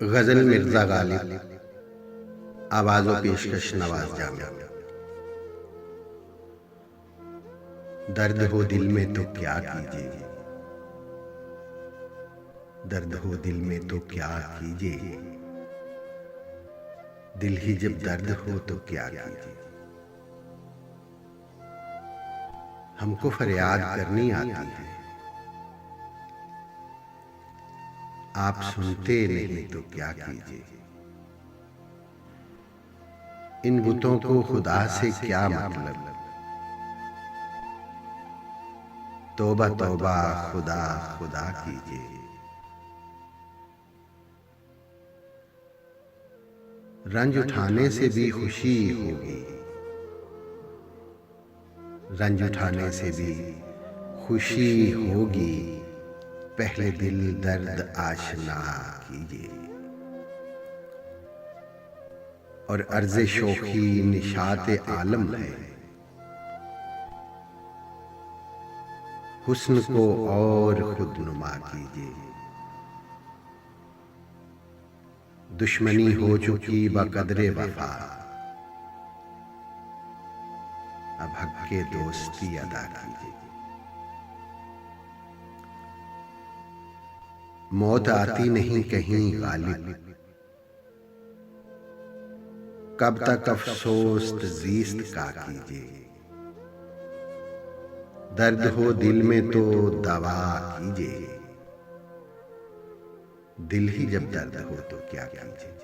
गजल मिर्जा गालिब, आवाज़ो पेशकश नवाज जामिया। दर्द हो दिल में तो क्या कीजिए, दर्द हो दिल में तो क्या कीजिए, दिल ही जब दर्द हो तो क्या कीजिए। हमको फरियाद करनी आती है, आप सुनते नहीं तो क्या कीजिए। इन बुतों को खुदा से क्या मतलब, तौबा तौबा खुदा खुदा कीजिए। रंज उठाने से भी खुशी होगी, रंज उठाने से भी खुशी होगी, पहले दिल दर्द आशना कीजिए। और अर्ज़े शोखी निशाते आलम है, हुस्न को और खुदनुमा कीजिए। दुश्मनी हो चुकी बकदरे वफा, अब हक के दोस्ती अदा कीजिए। मौत आती नहीं कहीं गालिब, कब तक अफसोस तज़ीस्त का कीजिए। दर्द हो दिल में तो दवा कीजिए, दिल ही जब दर्द हो तो क्या कीजिए।